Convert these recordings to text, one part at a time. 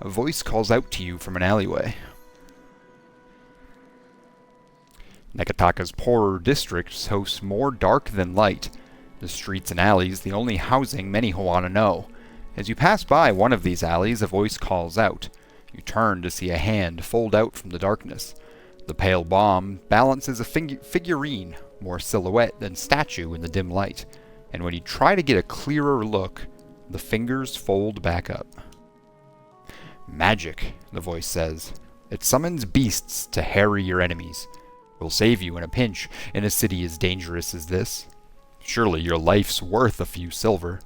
A voice calls out to you from an alleyway. Nekataka's poorer districts host more dark than light. The streets and alleys, the only housing many Hawana know. As you pass by one of these alleys, a voice calls out. You turn to see a hand fold out from the darkness. The pale bomb balances a figurine, more silhouette than statue in the dim light. And when you try to get a clearer look, the fingers fold back up. Magic, the voice says. It summons beasts to harry your enemies. Will save you in a pinch in a city as dangerous as this. Surely your life's worth a few silver.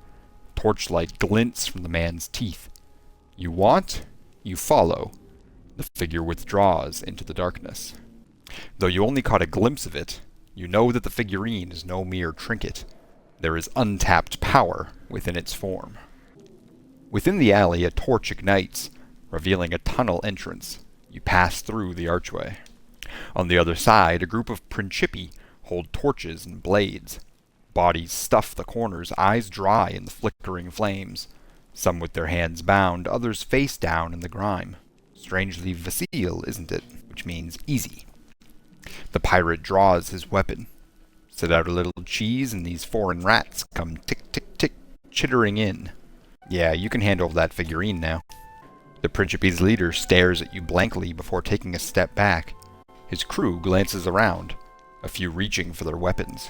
Torchlight glints from the man's teeth. You want, you follow. The figure withdraws into the darkness. Though you only caught a glimpse of it, you know that the figurine is no mere trinket. There is untapped power within its form. Within the alley, a torch ignites, revealing a tunnel entrance. You pass through the archway. On the other side, a group of principi hold torches and blades. Bodies stuff the corners, eyes dry in the flickering flames. Some with their hands bound, others face down in the grime. Strangely facile, isn't it? Which means easy. The pirate draws his weapon. Set out a little cheese and these foreign rats come tick-tick-tick, chittering in. Yeah, you can handle that figurine now. The Principi's leader stares at you blankly before taking a step back. His crew glances around, a few reaching for their weapons.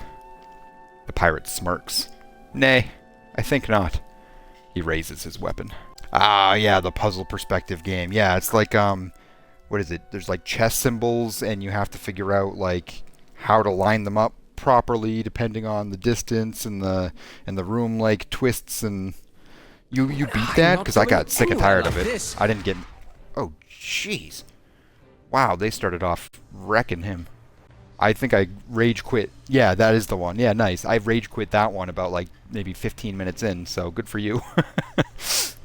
The pirate smirks. Nay, I think not. He raises his weapon. Ah, yeah, the puzzle perspective game. Yeah, it's like, what is it? There's like chess symbols, and you have to figure out, like, how to line them up properly depending on the distance, and the room, like, twists, and... You beat that? Because I got sick and tired of it. I didn't get... Oh, jeez. Wow, they started off wrecking him. I think I rage quit. Yeah, that is the one. Yeah, nice. I rage quit that one about, like, maybe 15 minutes in, so good for you. Let's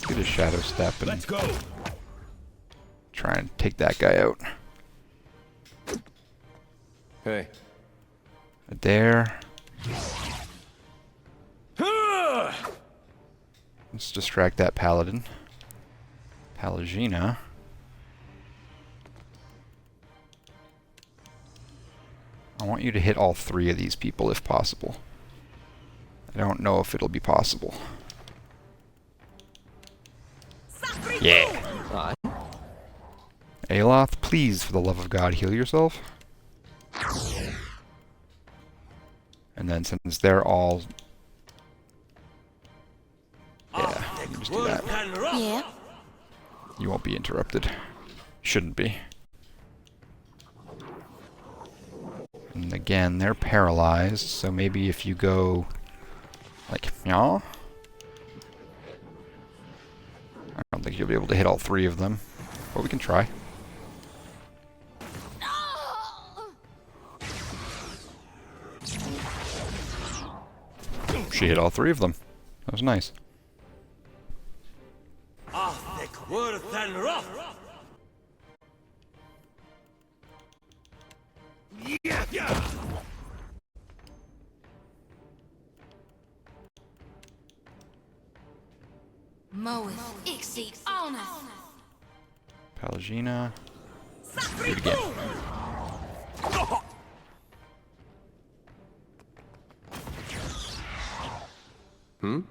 get a shadow step and Let's go. try and take that guy out. Hey. There. Let's distract that paladin. Palagina. I want you to hit all three of these people if possible. I don't know if it'll be possible. Yeah. Aloth, please, for the love of God, heal yourself. And then since they're all... Yeah, you can just do that. Yeah. You won't be interrupted. Shouldn't be. And again, they're paralyzed, so maybe if you go... like, yeah. I don't think you'll be able to hit all three of them, but we can try. She hit all three of them. That was nice. Palagina. Do it again. Hmm?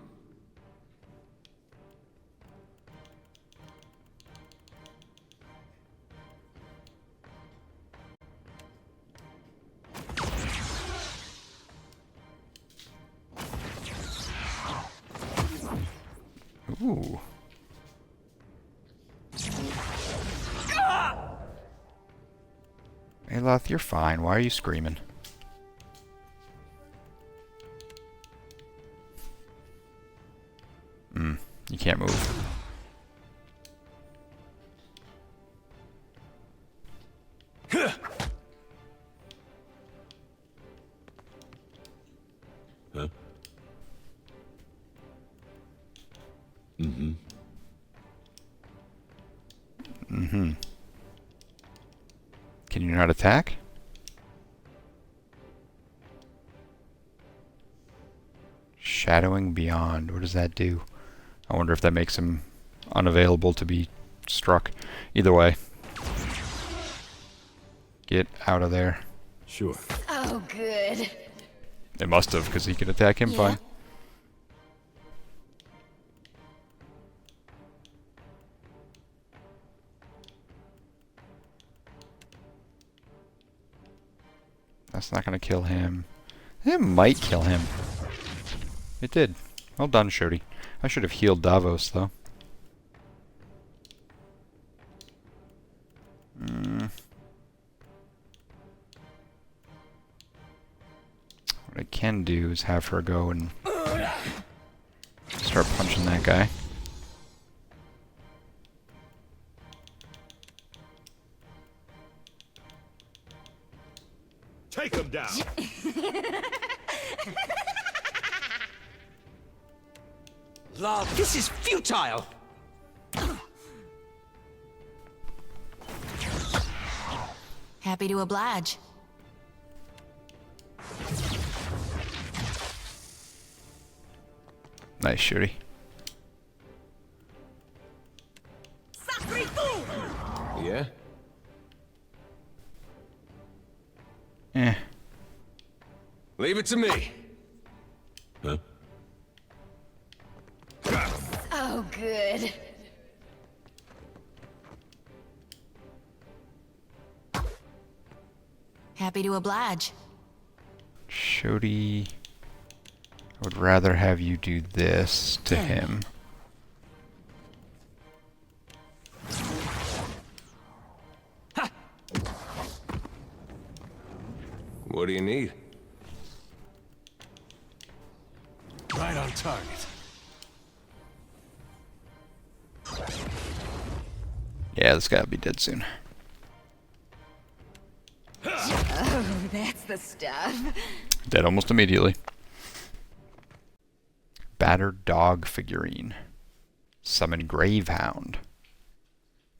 Ooh. Aloth, you're fine. Why are you screaming? You can't move. Huh? Mm-hmm. Mm-hmm. Can you not attack? Shadowing Beyond. What does that do? I wonder if that makes him unavailable to be struck. Either way. Get out of there. Sure. Oh, good. It must have, because he could attack him fine. That's not going to kill him. It might kill him. It did. Well done, Shody. I should have healed Davos, though. What I can do is have her go and start punching that guy. Take him down. Love, this is futile. Happy to oblige. Nice, Shody. Yeah? Eh. Leave it to me. Huh? Oh, good. Happy to oblige. Shody, I would rather have you do this to him. What do you need? Right on target. Yeah, this guy will be dead soon. Oh, that's the stuff. Dead almost immediately. Battered dog figurine. Summon Gravehound.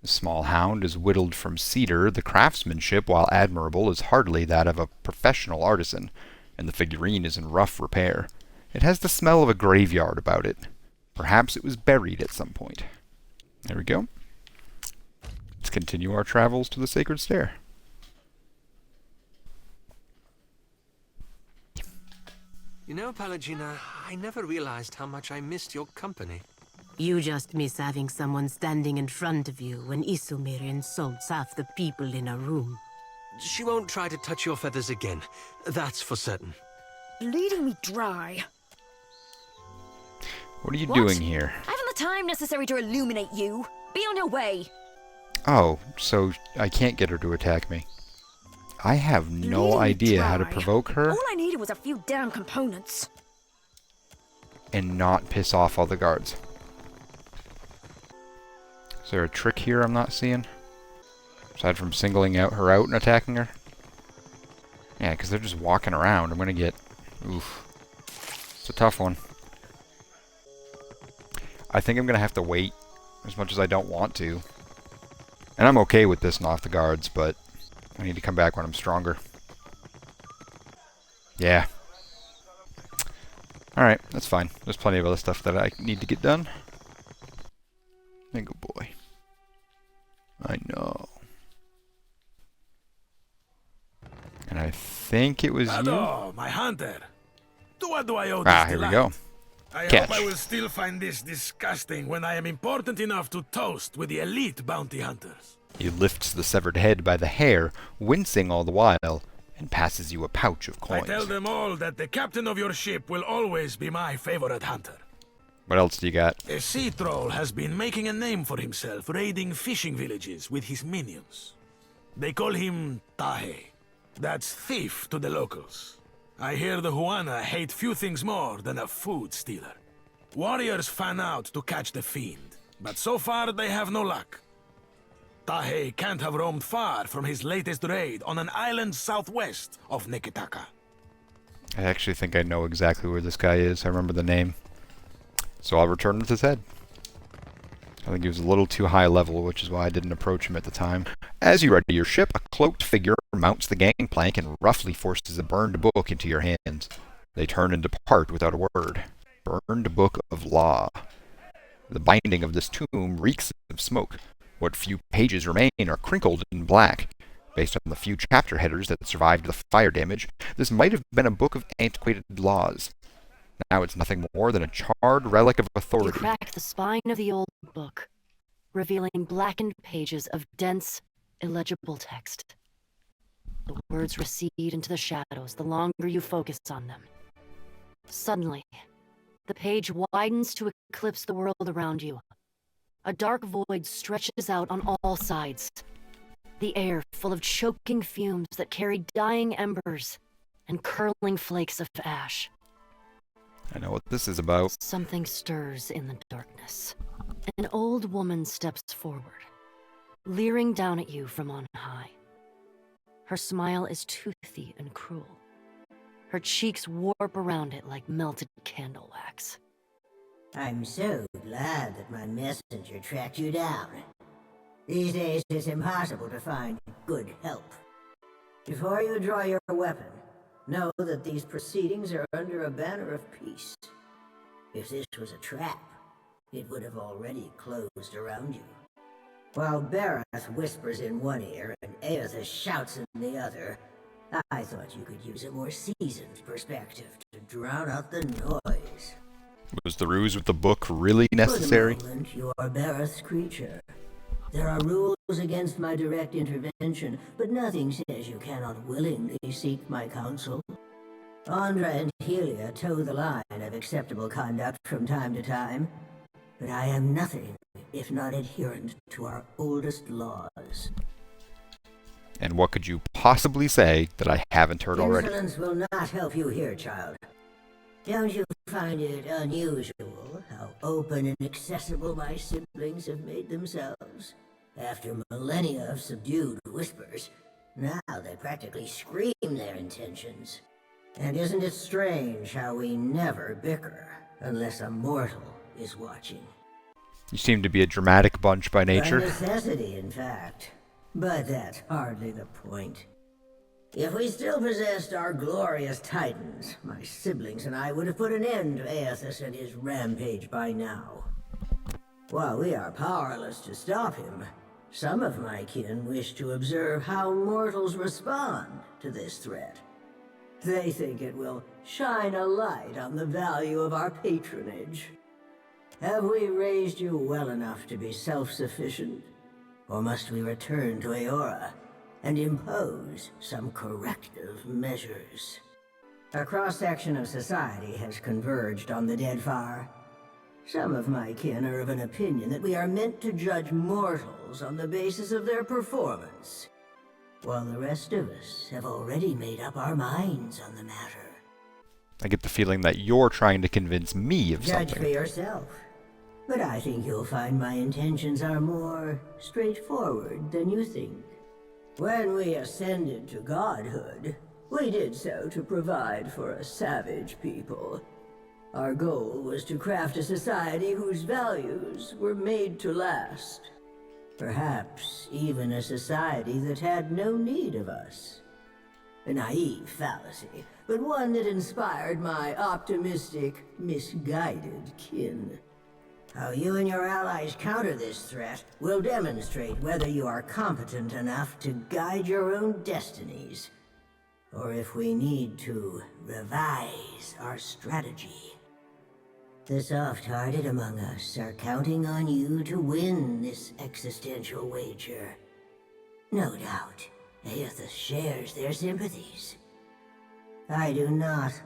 The small hound is whittled from cedar. The craftsmanship, while admirable, is hardly that of a professional artisan, and the figurine is in rough repair. It has the smell of a graveyard about it. Perhaps it was buried at some point. There we go. Let's continue our travels to the Sacred Stair. You know, Palagina, I never realized how much I missed your company. You just miss having someone standing in front of you when Isumir insults half the people in a room. She won't try to touch your feathers again. That's for certain. Bleeding me dry. What are you What? doing here? I haven't the time necessary to illuminate you. Be on your way. Oh, so I can't get her to attack me. I have no Bleeding me idea how to dry. provoke her All I needed was a few damn components. and not piss off all the guards. Is there a trick here I'm not seeing? Aside from singling her out and attacking her? Yeah, because they're just walking around. I'm going to get... Oof. It's a tough one. I think I'm going to have to wait as much as I don't want to. And I'm okay with this and off the guards, but I need to come back when I'm stronger. Yeah. Alright, that's fine. There's plenty of other stuff that I need to get done. Good boy. I know. And I think it was you. Hello, my hunter. To what do I owe Ah, this here we delight? go. I Catch. hope I will still find this disgusting when I am important enough to toast with the elite bounty hunters. He lifts the severed head by the hair, wincing all the while, and passes you a pouch of I coins. tell them all that the captain of your ship will always be my favorite hunter. What else do you got? A sea troll has been making a name for himself raiding fishing villages with his minions. They call him Tahe. That's thief to the locals. I hear the Huana hate few things more than a food stealer. Warriors fan out to catch the fiend, but so far they have no luck. Tahe can't have roamed far from his latest raid on an island southwest of Neketaka. I actually think I know exactly where this guy is. I remember the name. So I'll return with his head. I think he was a little too high level, which is why I didn't approach him at the time. As you ready your ship, a cloaked figure mounts the gangplank and roughly forces a burned book into your hands. They turn and depart without a word. Burned book of law. The binding of this tomb reeks of smoke. What few pages remain are crinkled and black. Based on the few chapter headers that survived the fire damage, this might have been a book of antiquated laws. Now it's nothing more than a charred relic of You authority. crack the spine of the old book, revealing blackened pages of dense, illegible text. The words recede into the shadows the longer you focus on them. Suddenly, the page widens to eclipse the world around you. A dark void stretches out on all sides. The air full of choking fumes that carry dying embers and curling flakes of ash. I know what this is about. Something stirs in the darkness. An old woman steps forward, leering down at you from on high. Her smile is toothy and cruel. Her cheeks warp around it like melted candle wax. I'm so glad that my messenger tracked you down. These days it's impossible to find good help. Before you draw your weapon, know that these proceedings are under a banner of peace. If this was a trap, it would have already closed around you. While Bareth whispers in one ear and Aethys shouts in the other, I thought you could use a more seasoned perspective to drown out the noise. Was the ruse with the book really necessary? For the moment, you are Bareth's creature. There are rules against my direct intervention, but nothing says you cannot willingly seek my counsel. Andra and Helia toe the line of acceptable conduct from time to time, but I am nothing if not adherent to our oldest laws. And what could you possibly say that I haven't heard already? Insolence will not help you here, child. Don't you find it unusual how open and accessible my siblings have made themselves? After millennia of subdued whispers, now they practically scream their intentions. And isn't it strange how we never bicker unless a mortal is watching? You seem to be a dramatic bunch by nature. By necessity, in fact. But that's hardly the point. If we still possessed our glorious titans, my siblings and I would have put an end to Aethys and his rampage by now. While we are powerless to stop him, some of my kin wish to observe how mortals respond to this threat. They think it will shine a light on the value of our patronage. Have we raised you well enough to be self-sufficient? Or must we return to Eora and impose some corrective measures? A cross-section of society has converged on the Deadfire. Some of my kin are of an opinion that we are meant to judge mortals on the basis of their performance, while the rest of us have already made up our minds on the matter. I get the feeling that you're trying to convince me of Judge something. for yourself. But I think you'll find my intentions are more straightforward than you think. When we ascended to godhood, we did so to provide for a savage people. Our goal was to craft a society whose values were made to last. Perhaps even a society that had no need of us. A naive fallacy, but one that inspired my optimistic, misguided kin. How you and your allies counter this threat will demonstrate whether you are competent enough to guide your own destinies, or if we need to revise our strategy. The soft-hearted among us are counting on you to win this existential wager. No doubt, Aethys shares their sympathies. I do not.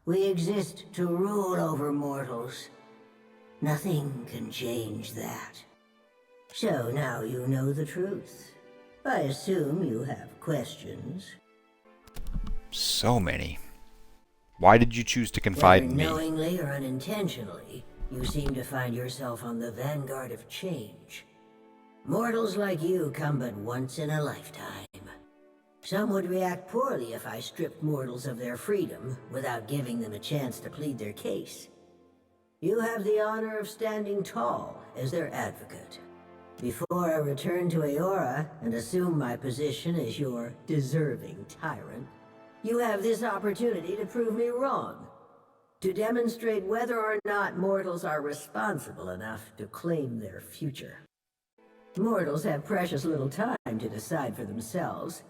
We exist to rule over mortals. Nothing can change that. So now you know the truth. I assume you have questions. So many. Why did you choose to confide in me? Whether knowingly or unintentionally, you seem to find yourself on the vanguard of change. Mortals like you come but once in a lifetime. Some would react poorly if I stripped mortals of their freedom without giving them a chance to plead their case. You have the honor of standing tall as their advocate. Before I return to Eora and assume my position as your deserving tyrant, You have this opportunity to prove me wrong. To demonstrate whether or not mortals are responsible enough to claim their future. Mortals have precious little time to decide for themselves.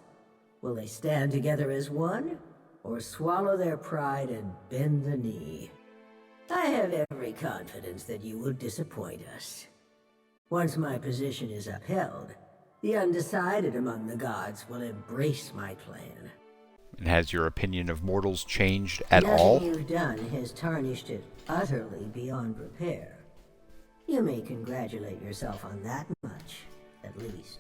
Will they stand together as one, or swallow their pride and bend the knee? I have every confidence that you will disappoint us. Once my position is upheld, the undecided among the gods will embrace my plan. And has your opinion of mortals changed at all? Nothing you've done has tarnished it utterly beyond repair. You may congratulate yourself on that much, at least.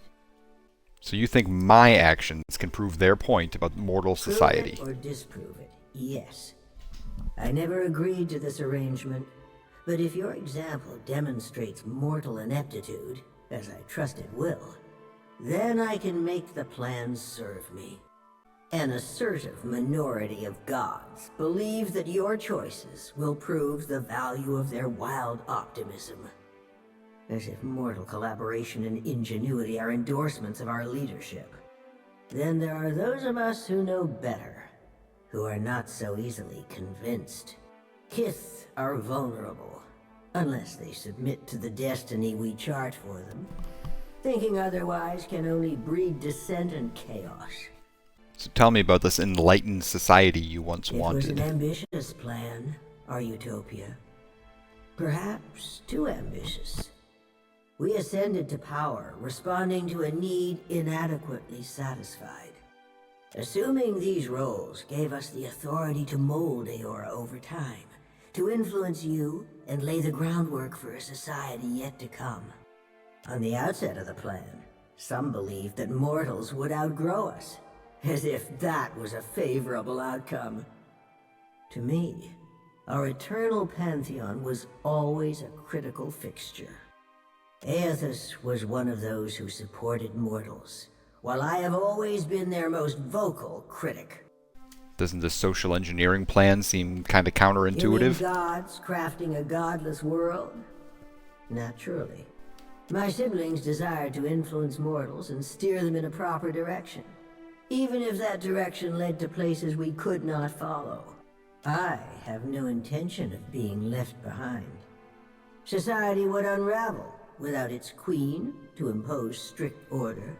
So you think my actions can prove their point about mortal society? Prove it or disprove it, yes. I never agreed to this arrangement, but if your example demonstrates mortal ineptitude, as I trust it will, then I can make the plan serve me. An assertive minority of gods believe that your choices will prove the value of their wild optimism. As if mortal collaboration and ingenuity are endorsements of our leadership. Then there are those of us who know better, who are not so easily convinced. Kith are vulnerable, unless they submit to the destiny we chart for them. Thinking otherwise can only breed dissent and chaos. So tell me about this enlightened society you once wanted. It was an ambitious plan, our utopia. Perhaps too ambitious. We ascended to power, responding to a need inadequately satisfied. Assuming these roles gave us the authority to mold Eora over time, to influence you and lay the groundwork for a society yet to come. On the outset of the plan, some believed that mortals would outgrow us, as if that was a favorable outcome. To me, our eternal pantheon was always a critical fixture. Aethys was one of those who supported mortals, while I have always been their most vocal critic. Doesn't the social engineering plan seem kind of counterintuitive? You mean gods crafting a godless world? Naturally. My siblings desired to influence mortals and steer them in a proper direction, even if that direction led to places we could not follow. I have no intention of being left behind. Society would unravel without its queen to impose strict order.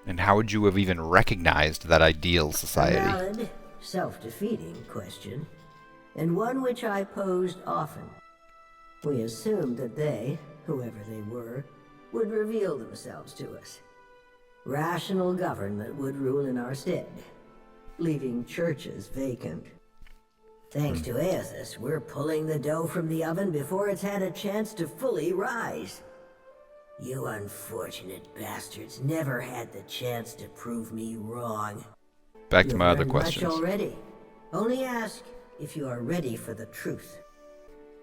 And how would you have even recognized that ideal society? A valid, self-defeating question, and one which I posed often. We assumed that they, whoever they were, would reveal themselves to us. Rational government would rule in our stead, leaving churches vacant. Thanks to Aethys, we're pulling the dough from the oven before it's had a chance to fully rise. You unfortunate bastards never had the chance to prove me wrong. Back to my other questions. Much already. Only ask if you are ready for the truth.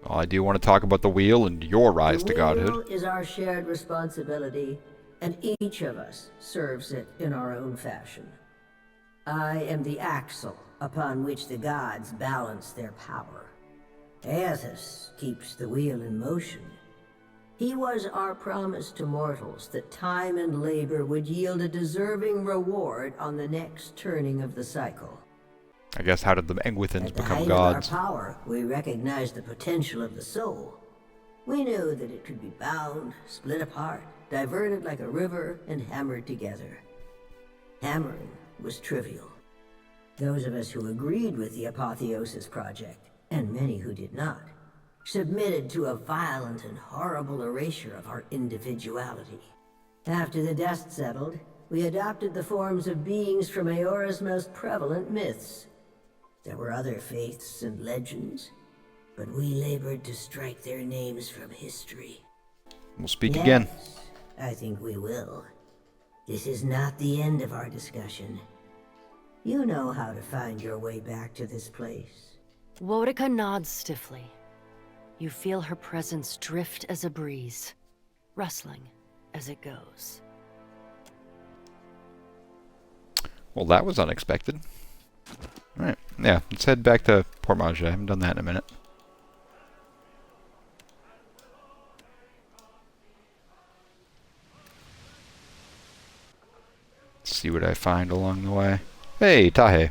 Well, I do want to talk about the wheel and your rise to godhood. The wheel is our shared responsibility, and each of us serves it in our own fashion. I am the axle upon which the gods balance their power. Aethys keeps the wheel in motion. He was our promise to mortals that time and labor would yield a deserving reward on the next turning of the cycle. I guess how did the Engwithans At the become height gods? of our power, we recognized the potential of the soul. We knew that it could be bound, split apart, diverted like a river, and hammered together. Hammering was trivial. Those of us who agreed with the Apotheosis Project, and many who did not, submitted to a violent and horrible erasure of our individuality. After the dust settled, we adopted the forms of beings from Eora's most prevalent myths. There were other faiths and legends, but we labored to strike their names from history. We'll speak Yes, again. I think we will. This is not the end of our discussion. You know how to find your way back to this place. Wotica nods stiffly. You feel her presence drift as a breeze, rustling as it goes. Well, that was unexpected. Alright, yeah, let's head back to Port Mage. I haven't done that in a minute. Let's see what I find along the way. Hey, Tahe.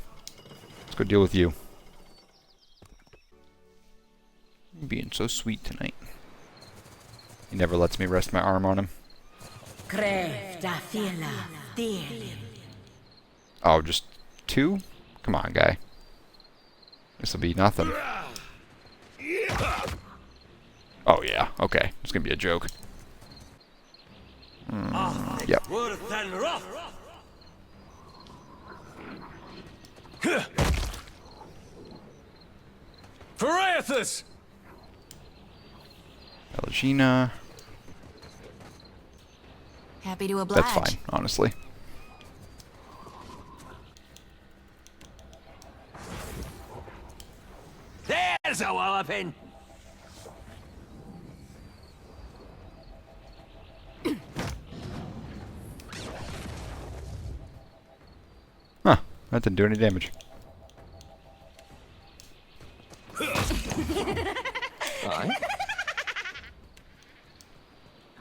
What's go deal with you. You're being so sweet tonight. He never lets me rest my arm on him. Oh, just 2? Come on, guy. This'll be nothing. Oh, yeah. Okay. It's gonna be a joke. Yep. Pariathus! Pelagina. Happy to oblige. That's fine, honestly. There's a walloping! Huh. That didn't do any damage. Aye.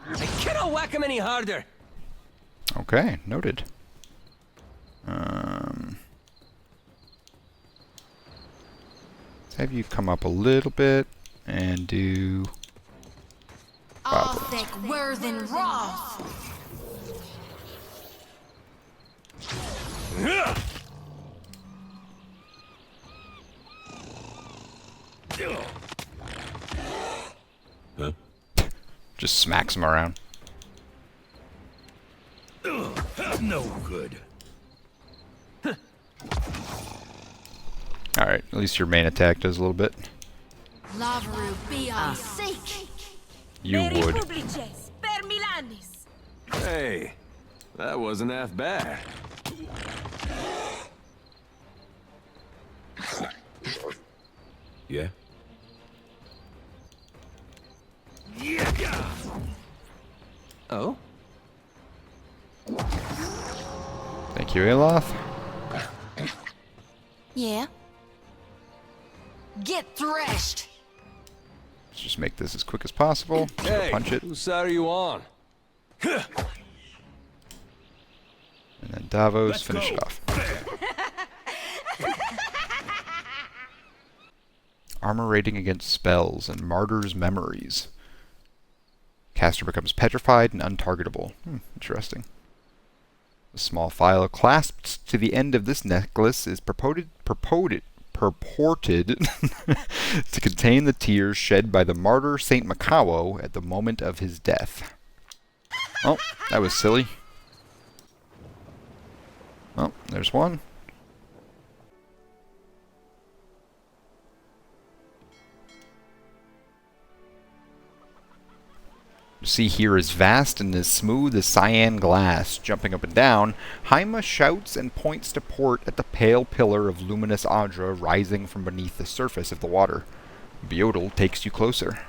I cannot whack him any harder! Okay, noted. Let's have you come up a little bit and do... All thick Worthen Roth. Huh? Just smacks him around. No good. Alright, at least your main attack does a little bit. Lavaru be on seek. You would. Hey, that wasn't half bad. Yeah? Oh? Thank you, Aloth. Yeah. Get threshed. Let's just make this as quick as possible. Just go Hey, punch it. whose side are you on? And then Davos, Let's finish go. it off. Armor rating against spells and Martyr's Memories. Caster becomes petrified and untargetable. Interesting. A small phial clasped to the end of this necklace is purported to contain the tears shed by the martyr Saint Macawo at the moment of his death. Oh, that was silly. Oh, there's one. The sea here is vast and as smooth as cyan glass. Jumping up and down, Haima shouts and points to port at the pale pillar of luminous Adra rising from beneath the surface of the water. Beodel takes you closer.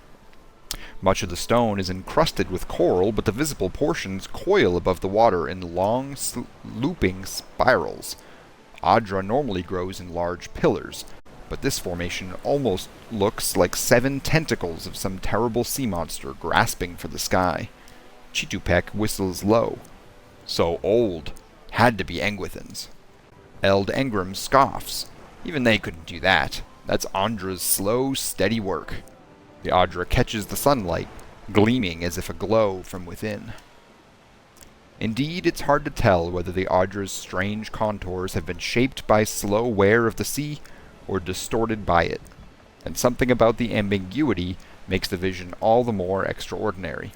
Much of the stone is encrusted with coral, but the visible portions coil above the water in long, looping spirals. Adra normally grows in large pillars, but this formation almost looks like 7 tentacles of some terrible sea monster grasping for the sky. Chitupek whistles low. So old. Had to be Engwithans. Eld Engram scoffs. Even they couldn't do that. That's Andra's slow, steady work. The Adra catches the sunlight, gleaming as if aglow from within. Indeed, it's hard to tell whether the Adra's strange contours have been shaped by slow wear of the sea, or distorted by it, and something about the ambiguity makes the vision all the more extraordinary.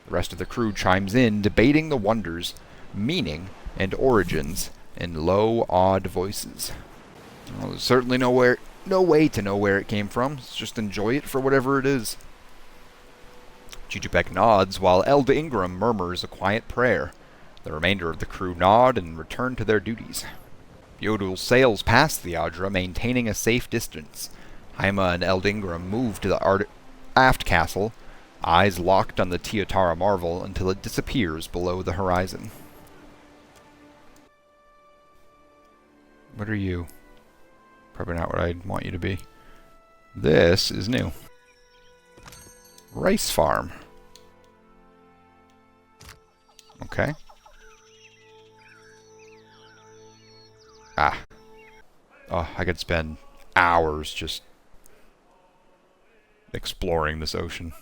The rest of the crew chimes in, debating the wonders, meaning, and origins in low, odd voices. Well, there's certainly no way to know where it came from. Let's just enjoy it for whatever it is. Chitupek nods, while Eld Ingram murmurs a quiet prayer. The remainder of the crew nod and return to their duties. Beodul sails past the Adra, maintaining a safe distance. Haima and Eld Ingram move to the aft castle, eyes locked on the Teotara marvel until it disappears below the horizon. What are you? Probably not what I'd want you to be. This is new. Rice farm. Okay. Oh, I could spend hours just exploring this ocean.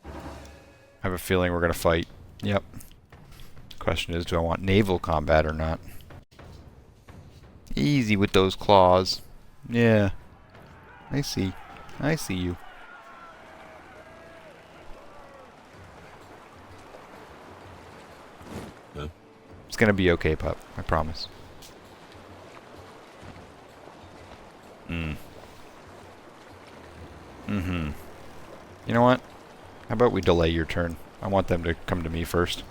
I have a feeling we're gonna fight. Yep. Question is, do I want naval combat or not? Easy with those claws. Yeah. I see. I see you. Huh? It's gonna be okay, pup. I promise. You know what? How about we delay your turn? I want them to come to me first.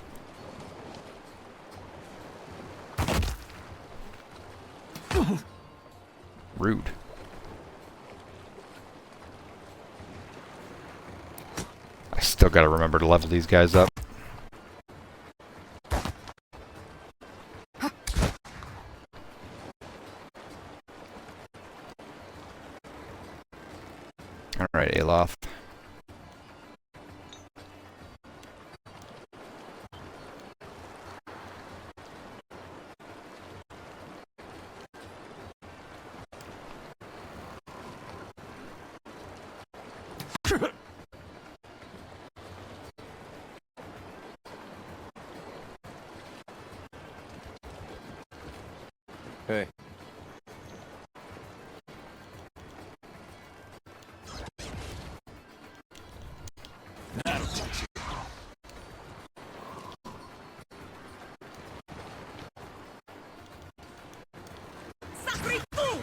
Rude. I still gotta remember to level these guys up. Alright, Aloth. Hey.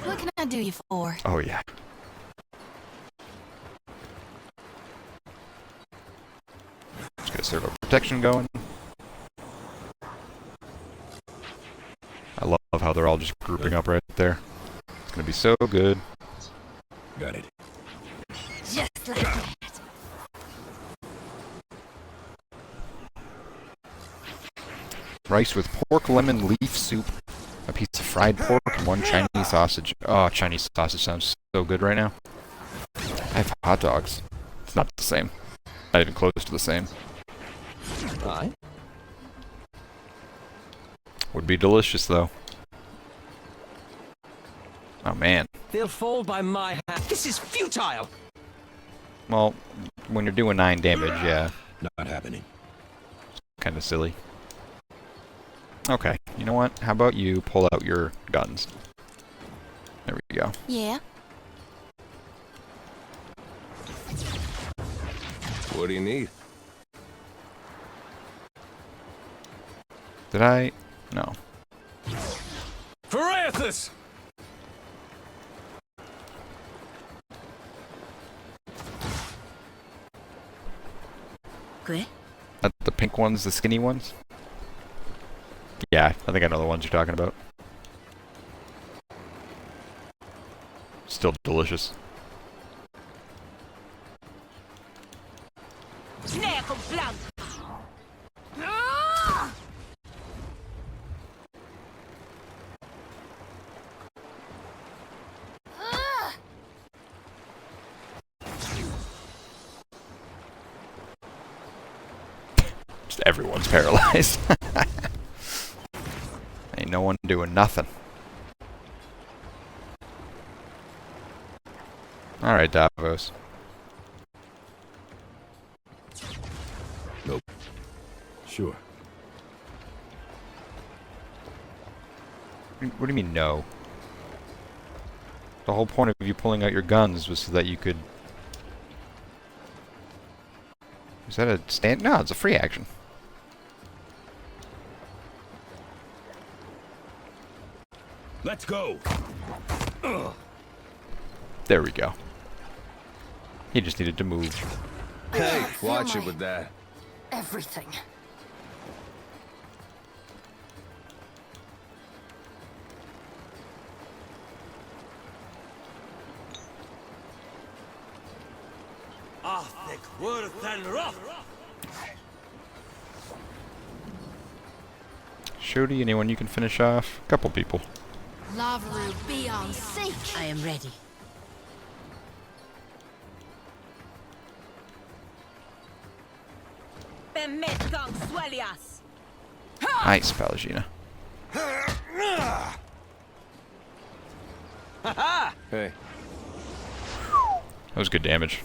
What can I do you for? Oh yeah. Let's get circle protection going. I love how they're all just grouping up right there. It's gonna be so good. Got it. Just like that. Rice with pork lemon leaf soup, a piece of fried pork, and one Chinese sausage. Oh, Chinese sausage sounds so good right now. I have hot dogs. It's not the same. Not even close to the same. Hi. Would be delicious though. Oh man. They'll fall by my hand. This is futile! Well, when you're doing 9 damage, yeah. Not happening. Kinda silly. Okay, you know what? How about you pull out your guns? There we go. Yeah. What do you need? Did I? No. Piraeus! Que? The pink ones, the skinny ones? Yeah, I think I know the ones you're talking about. Still delicious. Just everyone's paralyzed. Ain't no one doing nothing. Alright, Davos. Nope. Sure. What do you mean, no? The whole point of you pulling out your guns was so that you could... Is that a stand? No, it's a free action. Let's go. There we go. He just needed to move. Hey, watch it with that. Everything. Shody, anyone you can finish off? Couple people. Lavru, be on seek. I am ready. Nice, Pallegina. Hey, That was good damage.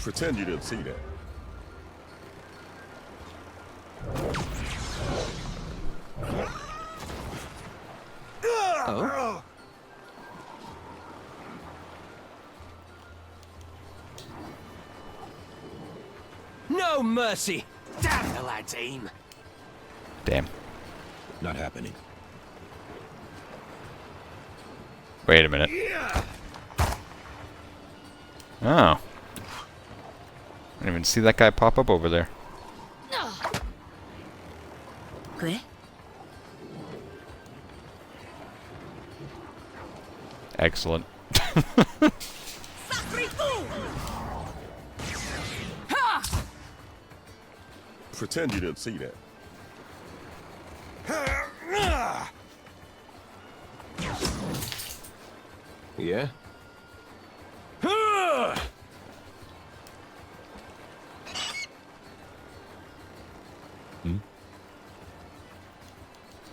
pretend you didn't see that. Oh? No mercy! Damn the lad's aim! Damn. Not happening. Wait a minute. Oh. I didn't even see that guy pop up over there. Quoi? Excellent. Pretend you didn't see that. Yeah?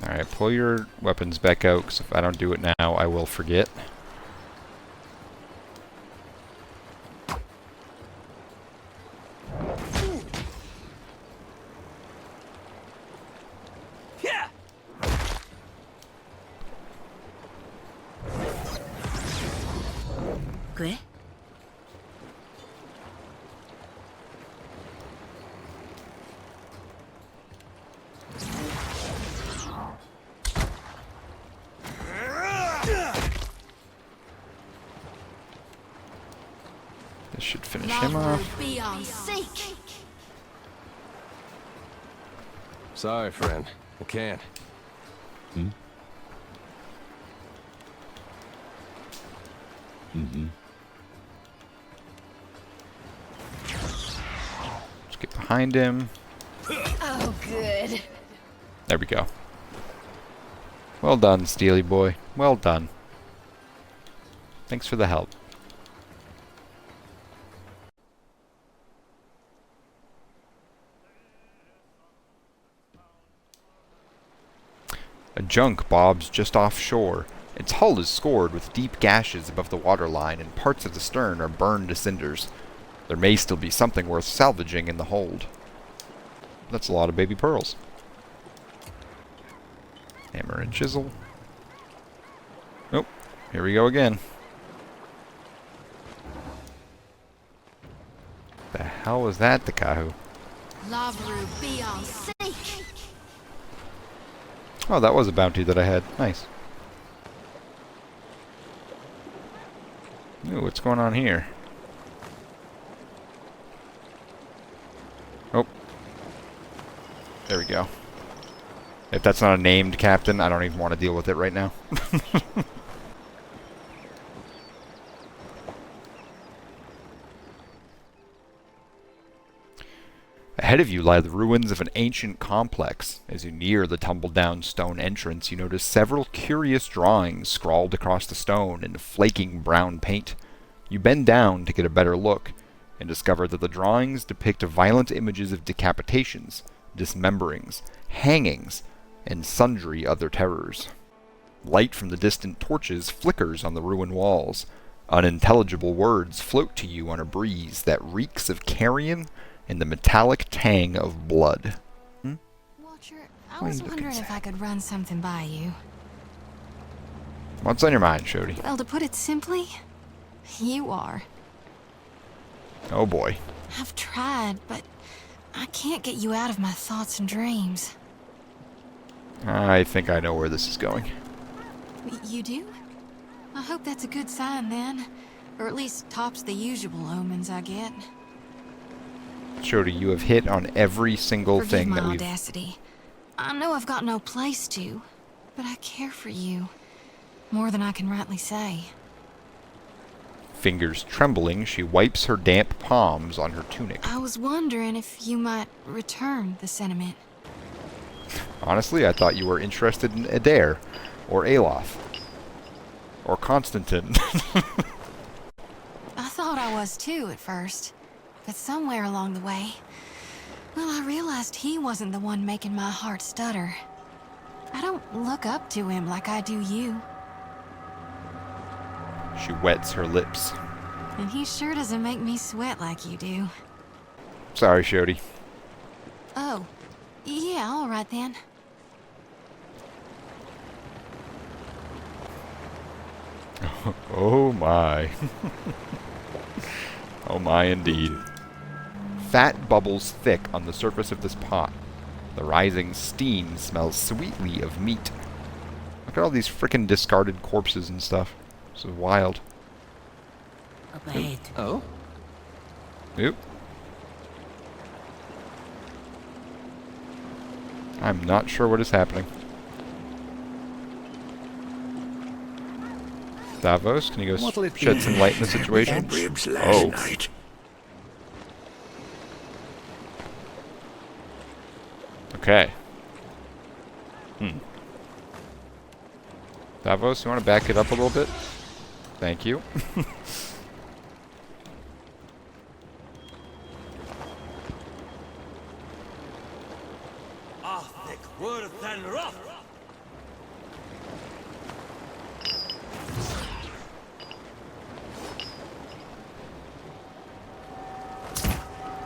Alright, pull your weapons back out, because if I don't do it now, I will forget. Quoi? This should finish him off. Beyond seek. Sorry, friend. I can't. Let's get behind him. Oh, good. There we go. Well done, Steely boy. Well done. Thanks for the help. A junk bobs just offshore. Its hull is scored with deep gashes above the waterline, and parts of the stern are burned to cinders. There may still be something worth salvaging in the hold. That's a lot of baby pearls. Hammer and chisel. Oh, here we go again. The hell was that, the Kahu? Lavru beyond seek. Oh, that was a bounty that I had. Nice. Ooh, what's going on here? Oh. There we go. If that's not a named captain, I don't even want to deal with it right now. Ahead of you lie the ruins of an ancient complex. As you near the tumble-down stone entrance, you notice several curious drawings scrawled across the stone in flaking brown paint. You bend down to get a better look, and discover that the drawings depict violent images of decapitations, dismemberings, hangings, and sundry other terrors. Light from the distant torches flickers on the ruined walls. Unintelligible words float to you on a breeze that reeks of carrion and the metallic tang of blood. Watcher, I was wondering if I could run something by you. What's on your mind, Shody? Well, to put it simply, you are. Oh boy. I've tried, but I can't get you out of my thoughts and dreams. I think I know where this is going. You do? I hope that's a good sign then. Or at least tops the usual omens I get. Shody, you have hit on every single Forgive thing my that we've... audacity. I know I've got no place to, but I care for you. More than I can rightly say. Fingers trembling, she wipes her damp palms on her tunic. I was wondering if you might return the sentiment. Honestly, I thought you were interested in Adair, or Aloth, or Constantine. I thought I was too at first, but somewhere along the way, Well, I realized he wasn't the one making my heart stutter. I don't look up to him like I do you. She wets her lips. And he sure doesn't make me sweat like you do. Sorry, Shody. Oh, yeah, all right then. Oh my. Oh my indeed. Fat bubbles thick on the surface of this pot. The rising steam smells sweetly of meat. Look at all these frickin' discarded corpses and stuff. This is wild. Up ahead. Oh? Oop. I'm not sure what is happening. Davos, can you go shed some light in the situation? Oh. Okay. Davos, you want to back it up a little bit? Thank you.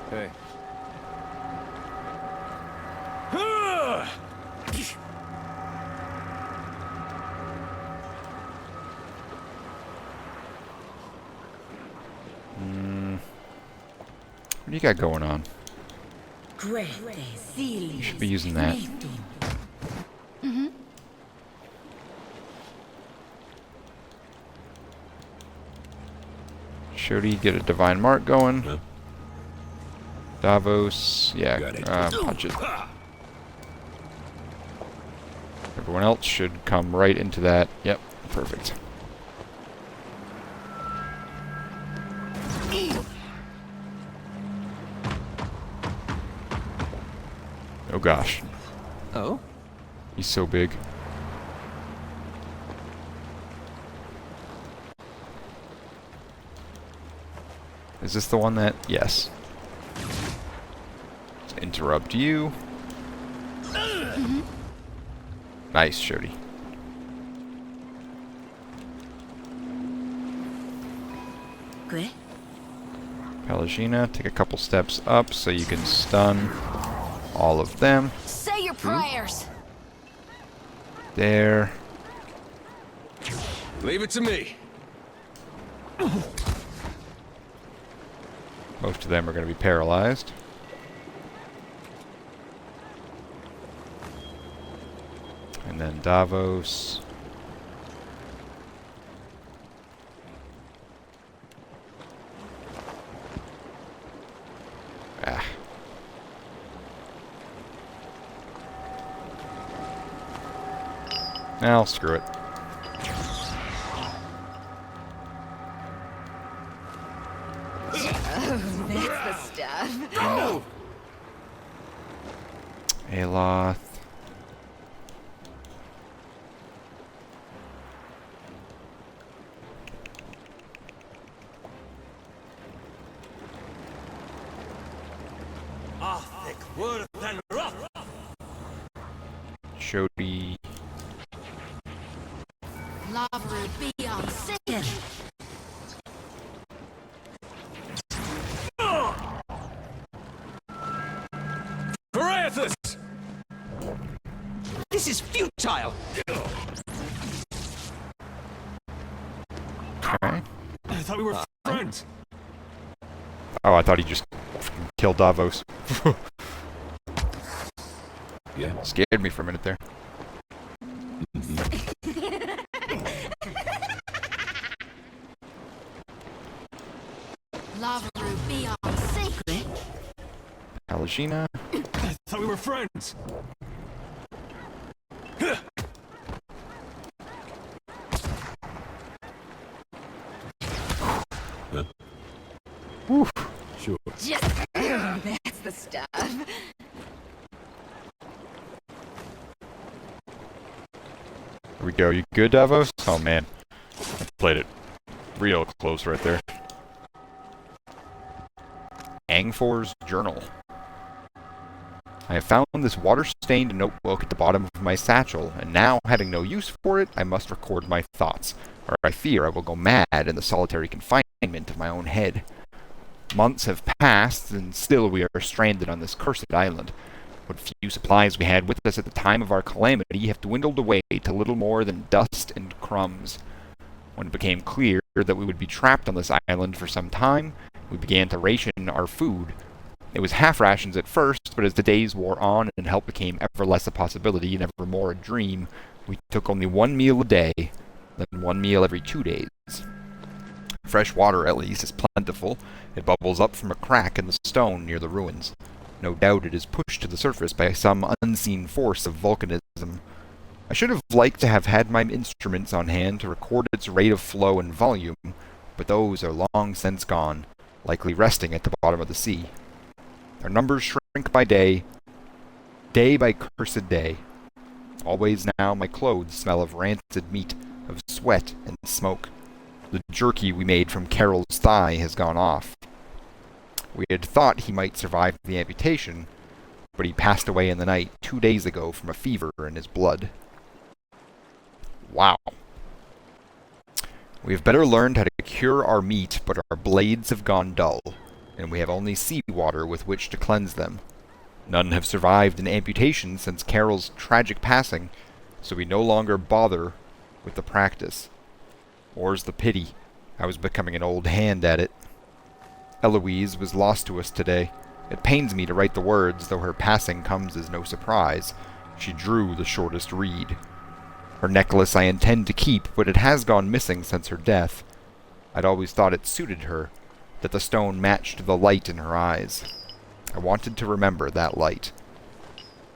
Hey. What do you got going on? You You should be using that. Shody, get a divine mark going. Huh? Davos, yeah, Got it. punch it. Everyone else should come right into that. Yep, perfect. Oh gosh, Oh? he's so big. Is this the one that... Yes. Let's interrupt you. Nice, Shody. Okay. Pelagina, take a couple steps up so you can stun all of them. Say your prayers. There. Leave it to me. Most of them are going to be paralyzed. And then Davos. Ah. Now, screw it. That's the stuff. No! Aloth. Shody. Lava beyond sin. Parathis! This is futile! Okay. I thought we were friends. Oh, I thought he just killed Davos. Yeah. Scared me for a minute there. Lava beyond sin. Pelagina. I thought we were friends. Woo. Sure. Just that's the stuff. Here we go. You good, Davos? Oh, man. I played it real close right there. Angfor's Journal. I have found this water-stained notebook at the bottom of my satchel, and now, having no use for it, I must record my thoughts, or I fear I will go mad in the solitary confinement of my own head. Months have passed, and still we are stranded on this cursed island. What few supplies we had with us at the time of our calamity have dwindled away to little more than dust and crumbs. When it became clear that we would be trapped on this island for some time, we began to ration our food. It was half rations at first, but as the days wore on and help became ever less a possibility and ever more a dream, we took only 1 meal a day, then 1 meal every 2 days. Fresh water, at least, is plentiful. It bubbles up from a crack in the stone near the ruins. No doubt it is pushed to the surface by some unseen force of volcanism. I should have liked to have had my instruments on hand to record its rate of flow and volume, but those are long since gone, likely resting at the bottom of the sea. Our numbers shrink by day by cursed day. Always now my clothes smell of rancid meat, of sweat and smoke. The jerky we made from Carol's thigh has gone off. We had thought he might survive the amputation, but he passed away in the night 2 days ago from a fever in his blood. Wow. We have better learned how to cure our meat, but our blades have gone dull, and we have only seawater with which to cleanse them. None have survived an amputation since Carol's tragic passing, so we no longer bother with the practice. More's the pity. I was becoming an old hand at it. Eloise was lost to us today. It pains me to write the words, though her passing comes as no surprise. She drew the shortest reed. Her necklace I intend to keep, but it has gone missing since her death. I'd always thought it suited her, that the stone matched the light in her eyes. I wanted to remember that light.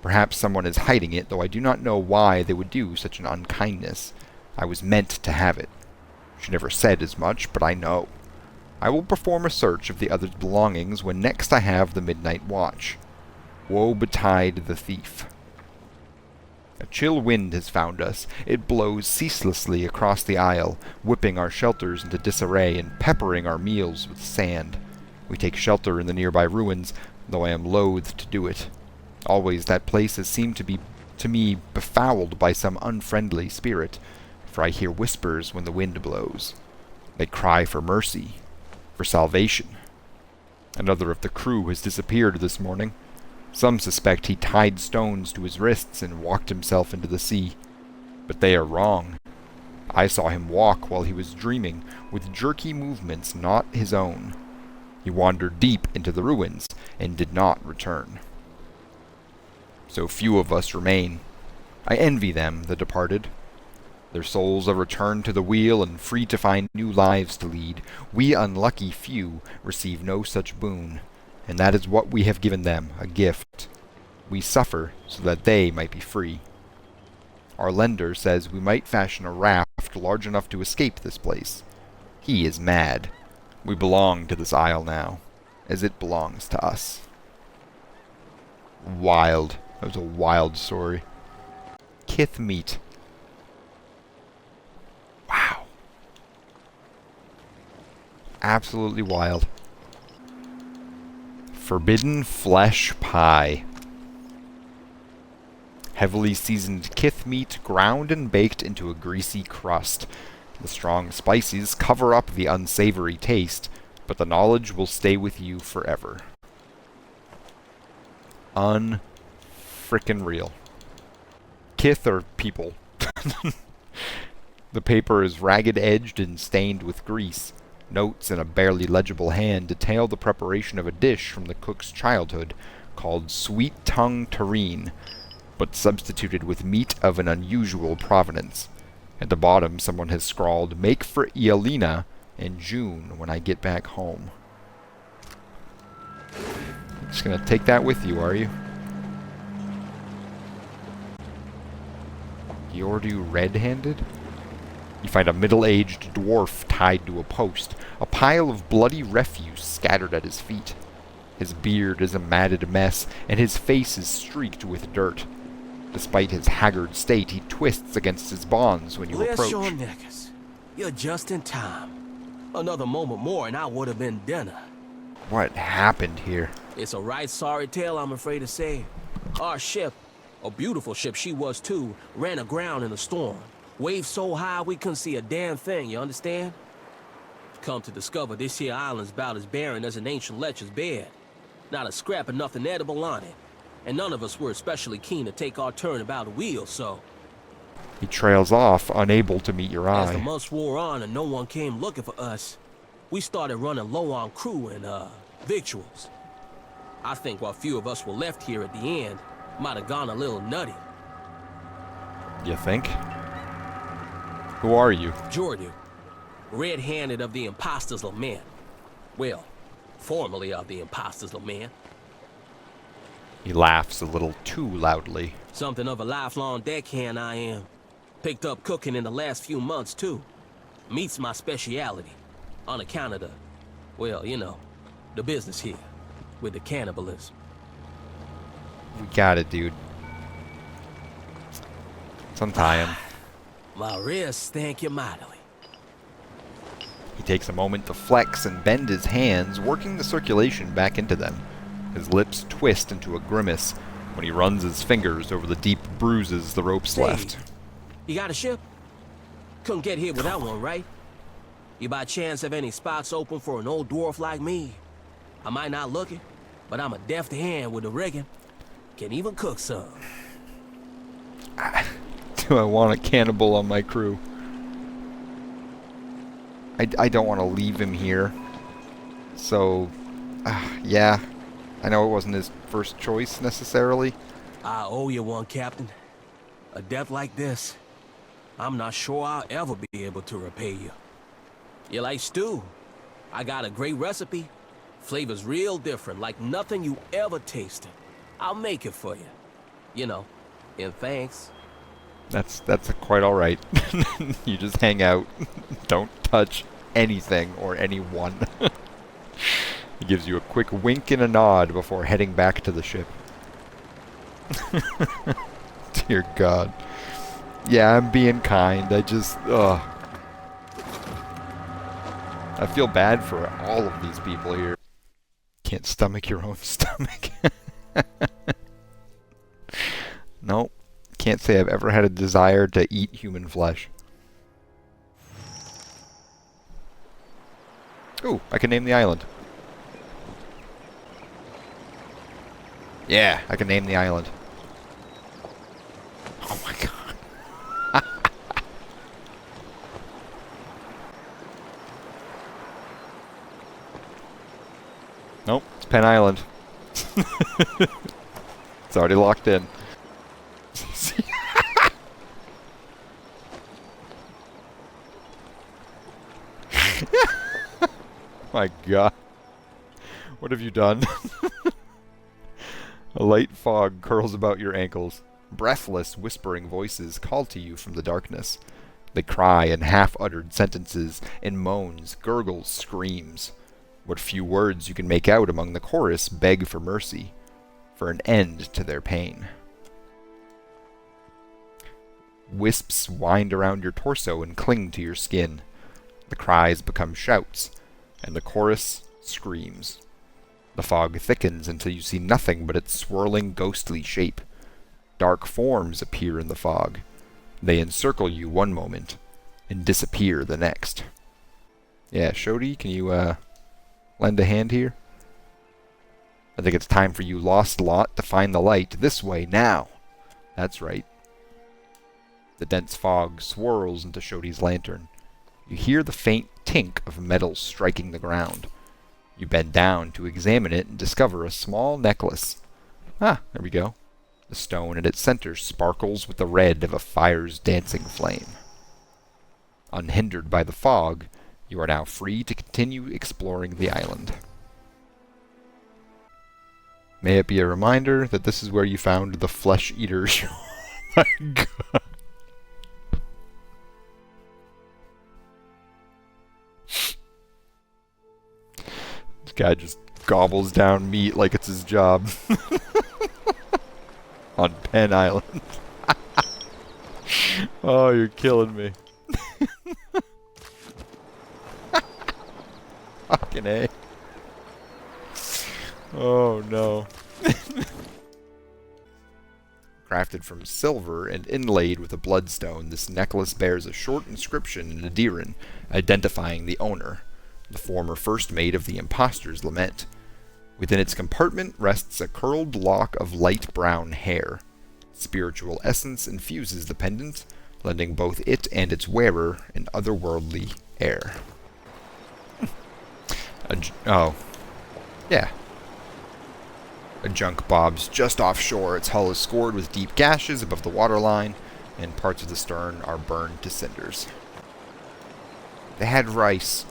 Perhaps someone is hiding it, though I do not know why they would do such an unkindness. I was meant to have it. She never said as much, but I know. I will perform a search of the other's belongings when next I have the midnight watch. Woe betide the thief. A chill wind has found us. It blows ceaselessly across the isle, whipping our shelters into disarray and peppering our meals with sand. We take shelter in the nearby ruins, though I am loath to do it. Always that place has seemed to me befouled by some unfriendly spirit, for I hear whispers when the wind blows. They cry for mercy, for salvation. Another of the crew has disappeared this morning. Some suspect he tied stones to his wrists and walked himself into the sea. But they are wrong. I saw him walk while he was dreaming, with jerky movements not his own. He wandered deep into the ruins and did not return. So few of us remain. I envy them, the departed. Their souls are returned to the wheel and free to find new lives to lead. We unlucky few receive no such boon, and that is what we have given them, a gift. We suffer so that they might be free. Our lender says we might fashion a raft large enough to escape this place. He is mad. We belong to this isle now, as it belongs to us. Wild. That was a wild story. Kith meat. Wow. Absolutely wild. Forbidden flesh pie. Heavily seasoned kith meat ground and baked into a greasy crust. The strong spices cover up the unsavory taste, but the knowledge will stay with you forever. Unfrickin' real. Kith are people. The paper is ragged-edged and stained with grease. Notes in a barely legible hand detail the preparation of a dish from the cook's childhood, called sweet-tongue terrine, but substituted with meat of an unusual provenance. At the bottom, someone has scrawled, "Make for Ialina in June when I get back home." Just gonna take that with you, are you? Yordu red-handed? You find a middle-aged dwarf tied to a post, a pile of bloody refuse scattered at his feet. His beard is a matted mess, and his face is streaked with dirt. Despite his haggard state, he twists against his bonds when you approach. You're just in time. Another moment more and I would have been dinner. What happened here? It's a right sorry tale, I'm afraid to say. Our ship, a beautiful ship she was too, ran aground in a storm. Waves so high we couldn't see a damn thing, you understand? Come to discover this here island's about as barren as an ancient lecher's bed. Not a scrap of nothing edible on it. And none of us were especially keen to take our turn about a wheel, so... He trails off, unable to meet your As the eye. months wore on and no one came looking for us, we started running low on crew and, victuals. I think what few of us were left here at the end might have gone a little nutty. You think? Who are you? Jordan, red-handed of the Impostors Lament. Well, formerly of the Impostors Lament. He laughs a little too loudly. Something of a lifelong deckhand I am. Picked up cooking in the last few months, too. Meat's my speciality. On account of the, well, you know, the business here. With the cannibalism. We got it, dude. Let's untie him. My wrists thank you mightily. He takes a moment to flex and bend his hands, working the circulation back into them. His lips twist into a grimace when he runs his fingers over the deep bruises the ropes left. You got a ship? Couldn't get here without one, right? You by chance have any spots open for an old dwarf like me? I might not look it, but I'm a deft hand with the rigging. Can even cook some. Do I want a cannibal on my crew? I don't want to leave him here. So, yeah. I know it wasn't his first choice, necessarily. I owe you one, Captain. A death like this, I'm not sure I'll ever be able to repay you. You like stew? I got a great recipe. Flavor's real different, like nothing you ever tasted. I'll make it for you. You know, in thanks. That's quite all right. You just hang out. Don't touch anything or anyone. He gives you a quick wink and a nod before heading back to the ship. Dear God. Yeah, I'm being kind. I just, I feel bad for all of these people here. Can't stomach your own stomach. Nope. Can't say I've ever had a desire to eat human flesh. Ooh, I can name the island. Yeah, I can name the island. Oh my God. Nope, it's Penn Island. It's already locked in. My God. What have you done? A light fog curls about your ankles. Breathless, whispering voices call to you from the darkness. They cry in half-uttered sentences, in moans, gurgles, screams. What few words you can make out among the chorus beg for mercy, for an end to their pain. Wisps wind around your torso and cling to your skin. The cries become shouts, and the chorus screams. The fog thickens until you see nothing but its swirling, ghostly shape. Dark forms appear in the fog. They encircle you one moment, and disappear the next. Yeah, Shodi, can you, lend a hand here? I think it's time for you lost lot to find the light. This way, now! That's right. The dense fog swirls into Shodi's lantern. You hear the faint tink of metal striking the ground. You bend down to examine it and discover a small necklace. Ah, there we go. The stone at its center sparkles with the red of a fire's dancing flame. Unhindered by the fog, you are now free to continue exploring the island. May it be a reminder that this is where you found the flesh eaters. Oh my God. This guy just gobbles down meat like it's his job. On Penn Island. Oh, you're killing me. Fucking A. Crafted from silver and inlaid with a bloodstone, this necklace bears a short inscription in Adiran, identifying the owner, the former first mate of the impostor's lament. Within its compartment rests a curled lock of light brown hair. Spiritual essence infuses the pendant, lending both it and its wearer an otherworldly air. Oh. Yeah. A junk bobs just offshore. Its hull is scored with deep gashes above the waterline, and parts of the stern are burned to cinders. They had rice.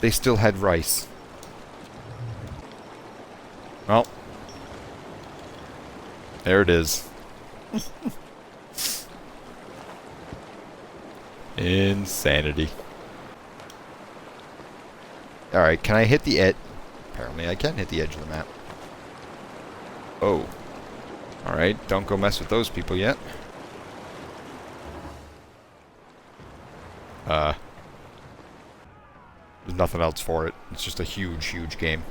They still had rice. Well. There it is. Insanity. Alright, can I hit the edge? Apparently I can hit the edge of the map. Oh. Alright, don't go mess with those people yet. There's nothing else for it. It's just a huge, huge game.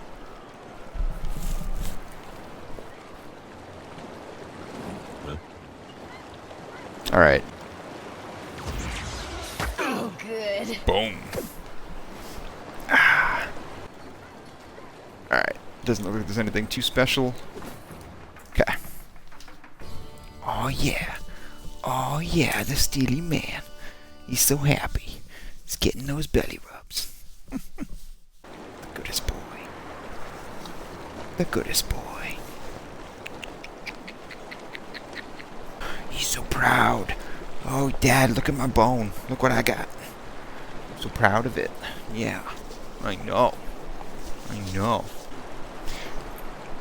Alright. Oh, good. Boom. Alright. Doesn't look like there's anything too special. Okay. Oh yeah. Oh yeah, the Steely man. He's so happy. He's getting those belly rubs. The goodest boy. The goodest boy. He's so proud. Oh, Dad, look at my bone. Look what I got. I'm so proud of it. Yeah. I know. I know.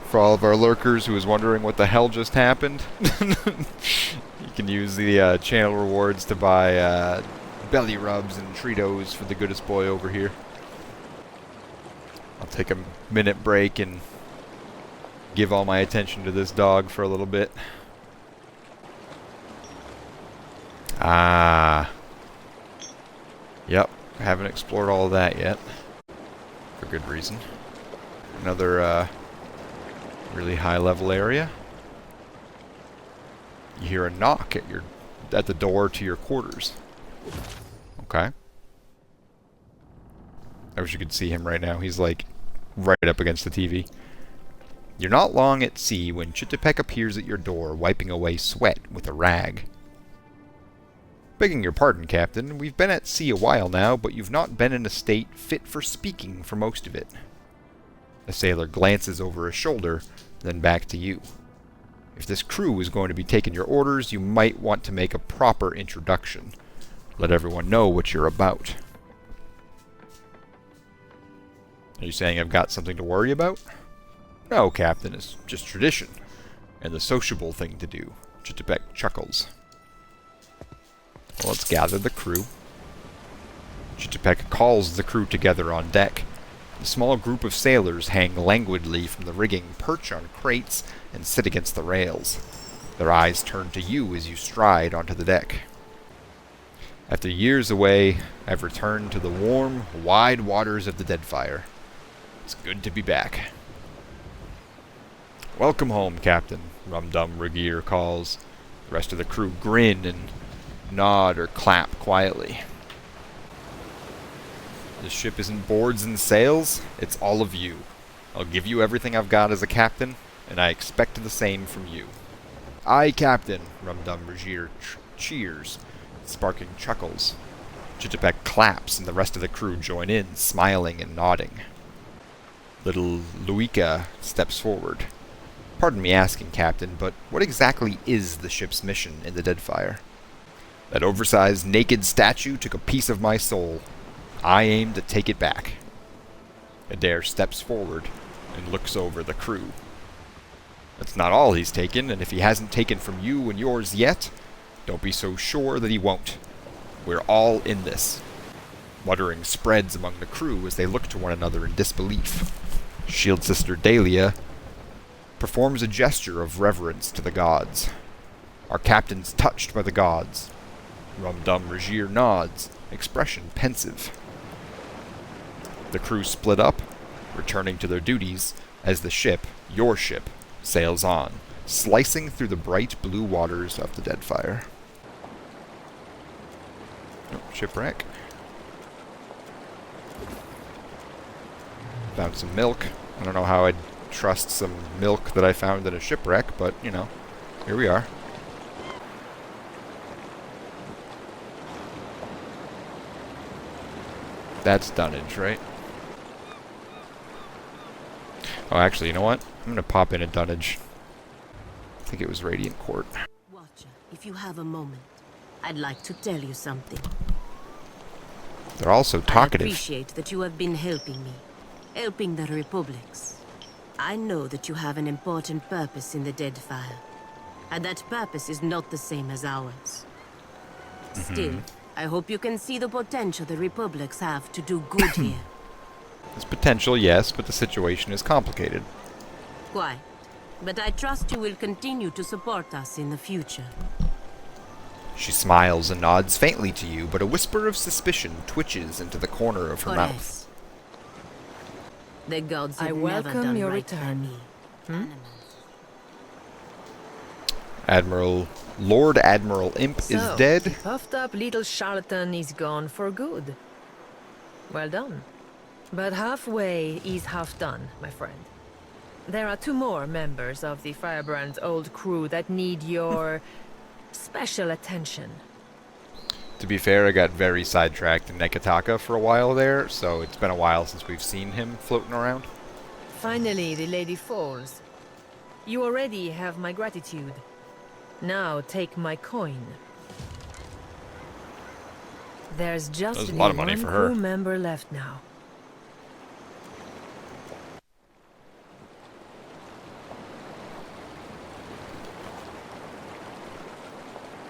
For all of our lurkers who is wondering what the hell just happened, you can use the channel rewards to buy belly rubs and Treatos for the goodest boy over here. I'll take a minute break and give all my attention to this dog for a little bit. Ah. Yep, I haven't explored all of that yet. For good reason. Another really high level area. You hear a knock at the door to your quarters. Okay. I wish you could see him right now. He's like right up against the TV. You're not long at sea when Chittipek appears at your door, wiping away sweat with a rag. Begging your pardon, Captain. We've been at sea a while now, but you've not been in a state fit for speaking for most of it. The sailor glances over his shoulder, then back to you. If this crew is going to be taking your orders, you might want to make a proper introduction. Let everyone know what you're about. Are you saying I've got something to worry about? No, Captain, it's just tradition, and the sociable thing to do. Chittipek chuckles. Well, let's gather the crew. Chittipek calls the crew together on deck. A small group of sailors hang languidly from the rigging, perch on crates, and sit against the rails. Their eyes turn to you as you stride onto the deck. After years away, I've returned to the warm, wide waters of the Deadfire. It's good to be back. Welcome home, Captain, Rumdum Regir calls. The rest of the crew grin and nod or clap quietly. This ship isn't boards and sails, it's all of you. I'll give you everything I've got as a captain, and I expect the same from you. Aye, Captain, Rumdum Regir cheers, sparking chuckles. Chittipek claps, and the rest of the crew join in, smiling and nodding. Little Luika steps forward. Pardon me asking, Captain, but what exactly is the ship's mission in the Deadfire? That oversized, naked statue took a piece of my soul. I aim to take it back. Adair steps forward and looks over the crew. That's not all he's taken, and if he hasn't taken from you and yours yet, don't be so sure that he won't. We're all in this. Muttering spreads among the crew as they look to one another in disbelief. Shield Sister Dahlia performs a gesture of reverence to the gods. Our captain's touched by the gods. Rumdum Regir nods, expression pensive. The crew split up, returning to their duties as the ship, your ship, sails on, slicing through the bright blue waters of the Deadfire. Oh, shipwreck. Found some milk. I don't know how I'd trust some milk that I found in a shipwreck, but, you know, here we are. That's dunnage, right? Oh, actually, you know what? I'm gonna pop in a dunnage. I think it was Radiant Court. Watcher, if you have a moment, I'd like to tell you something. They're also talkative. I appreciate that you have been helping me. Helping the Republics. I know that you have an important purpose in the Deadfire. And that purpose is not the same as ours. Still, I hope you can see the potential the Republics have to do good here. There's potential, yes, but the situation is complicated. Quite. But I trust you will continue to support us in the future. She smiles and nods faintly to you, but a whisper of suspicion twitches into the corner of her mouth. The gods I have never welcome done your right by return. me. Lord Admiral Imp is dead. The puffed up little charlatan is gone for good. Well done. But halfway is half done, my friend. There are 2 more members of the Firebrand's old crew that need your special attention. To be fair, I got very sidetracked in Nekataka for a while there, so it's been a while since we've seen him floating around. Finally, the lady falls. You already have my gratitude. Now take my coin. There's just That was a lot of money one for her. crew member left now.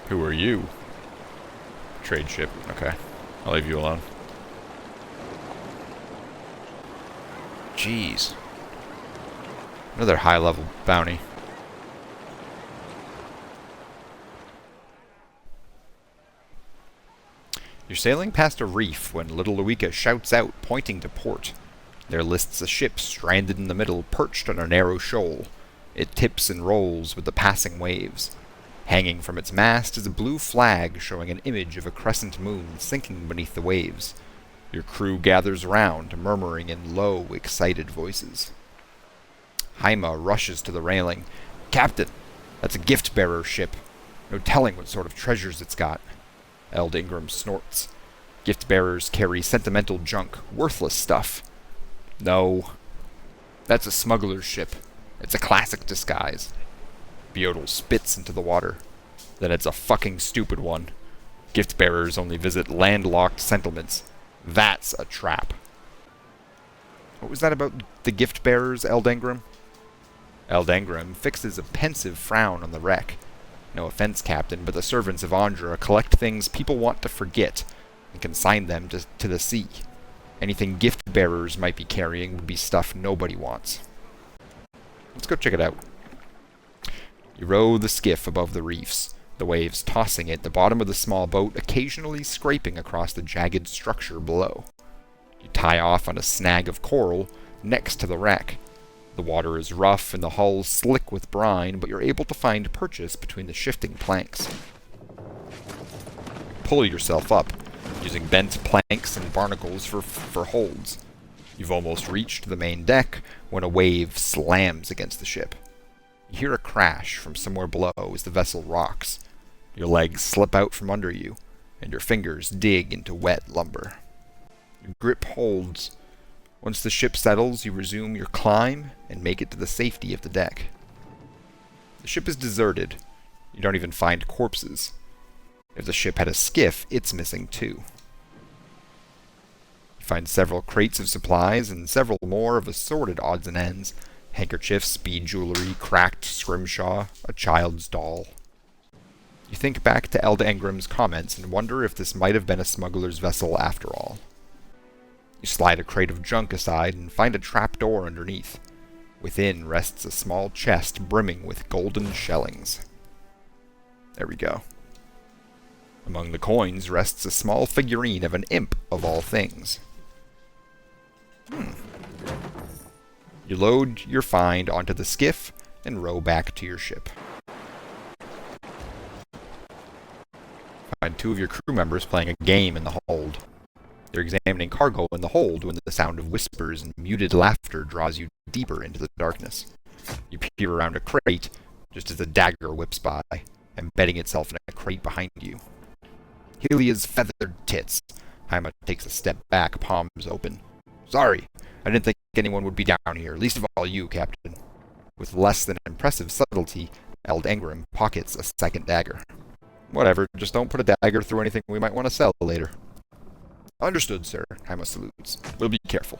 Who are you? Trade ship. Okay. I'll leave you alone. Jeez. Another high-level bounty. You're sailing past a reef when little Luika shouts out, pointing to port. There lists a ship stranded in the middle, perched on a narrow shoal. It tips and rolls with the passing waves. Hanging from its mast is a blue flag showing an image of a crescent moon sinking beneath the waves. Your crew gathers around, murmuring in low, excited voices. Haima rushes to the railing. Captain, that's a gift-bearer ship. No telling what sort of treasures it's got. Eld Ingram snorts. Gift-bearers carry sentimental junk, worthless stuff. No. That's a smuggler's ship. It's a classic disguise. Beodel spits into the water. Then it's a fucking stupid one. Gift-bearers only visit landlocked settlements. That's a trap. What was that about the gift-bearers, Eld Ingram? Eld Ingram fixes a pensive frown on the wreck. No offense, Captain, but the servants of Andra collect things people want to forget and consign them to the sea. Anything gift-bearers might be carrying would be stuff nobody wants. Let's go check it out. You row the skiff above the reefs, the waves tossing it, the bottom of the small boat occasionally scraping across the jagged structure below. You tie off on a snag of coral next to the wreck. The water is rough and the hull slick with brine, but you're able to find purchase between the shifting planks. You pull yourself up, using bent planks and barnacles for holds. You've almost reached the main deck when a wave slams against the ship. You hear a crash from somewhere below as the vessel rocks. Your legs slip out from under you, and your fingers dig into wet lumber. Your grip holds. Once the ship settles, you resume your climb and make it to the safety of the deck. The ship is deserted. You don't even find corpses. If the ship had a skiff, it's missing too. You find several crates of supplies and several more of assorted odds and ends. Handkerchiefs, bead jewelry, cracked scrimshaw, a child's doll. You think back to Eld Ingram's comments and wonder if this might have been a smuggler's vessel after all. You slide a crate of junk aside and find a trapdoor underneath. Within rests a small chest brimming with golden shellings. There we go. Among the coins rests a small figurine of an imp of all things. You load your find onto the skiff and row back to your ship. Find 2 of your crew members playing a game in the hold. They're examining cargo in the hold when the sound of whispers and muted laughter draws you deeper into the darkness. You peer around a crate just as a dagger whips by, embedding itself in a crate behind you. Helia's feathered tits. Haima takes a step back, palms open. Sorry, I didn't think anyone would be down here, least of all you, Captain. With less than impressive subtlety, Eld Engram pockets a second dagger. Whatever, just don't put a dagger through anything we might want to sell later. Understood, sir, Haima salutes. We'll be careful.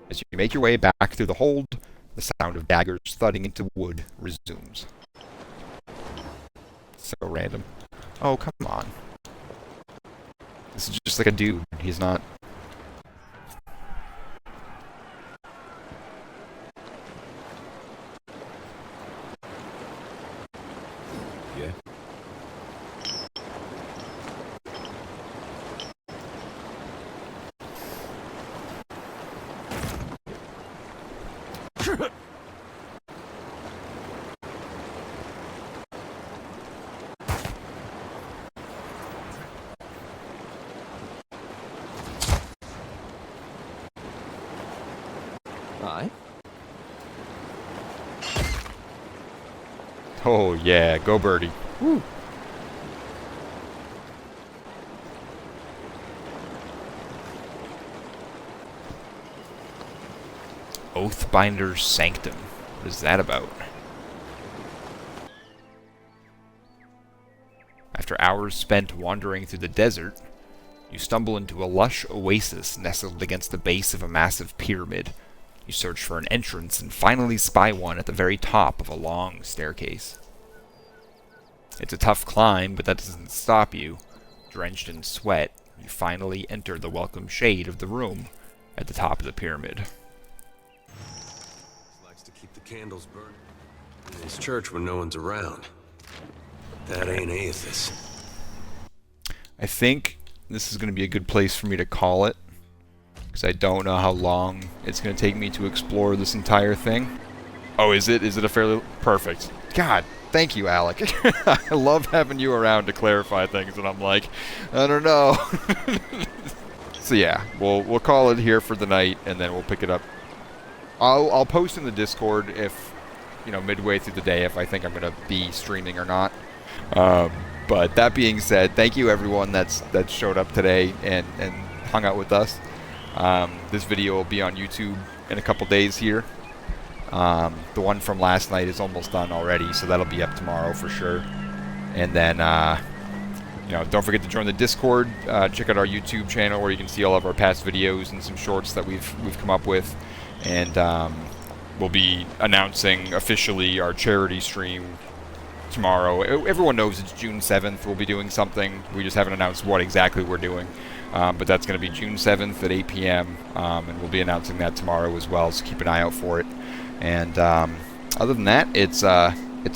As you make your way back through the hold, the sound of daggers thudding into wood resumes. So random. Oh, come on. This is just like a dude. He's not... Yeah. Aye. Oh yeah, go birdie. Woo. Oathbinder's Sanctum. What is that about? After hours spent wandering through the desert, you stumble into a lush oasis nestled against the base of a massive pyramid. You search for an entrance and finally spy one at the very top of a long staircase. It's a tough climb, but that doesn't stop you. Drenched in sweat, you finally enter the welcome shade of the room at the top of the pyramid. Likes to keep the candles burning in his church when no one's around. That ain't Aethys. I think this is going to be a good place for me to call it, because I don't know how long it's going to take me to explore this entire thing. Oh, is it? Is it a fairly... Perfect. God, thank you, Alec. I love having you around to clarify things, and I'm like, I don't know. So yeah, we'll call it here for the night, and then we'll pick it up. I'll post in the Discord if, you know, midway through the day if I think I'm going to be streaming or not. But that being said, thank you everyone that showed up today and hung out with us. This video will be on YouTube in a couple days here. The one from last night is almost done already, so that'll be up tomorrow for sure. And then, you know, don't forget to join the Discord. Check out our YouTube channel where you can see all of our past videos and some shorts that we've come up with. And we'll be announcing officially our charity stream tomorrow. Everyone knows it's June 7th. We'll be doing something. We just haven't announced what exactly we're doing. But that's going to be June 7th at 8 p.m. And we'll be announcing that tomorrow as well, so keep an eye out for it. And other than that, it's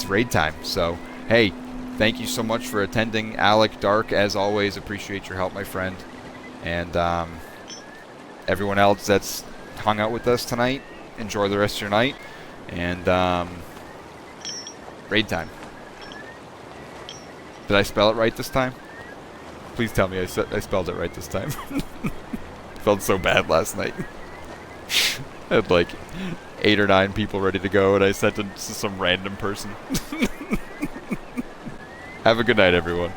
raid time. So, hey, thank you so much for attending. Alec, Dark, as always, appreciate your help, my friend. And everyone else that's hung out with us tonight, enjoy the rest of your night. And raid time. Did I spell it right this time? Please tell me I spelled it right this time. Felt so bad last night. I had like 8 or 9 people ready to go, and I sent it to some random person. Have a good night, everyone.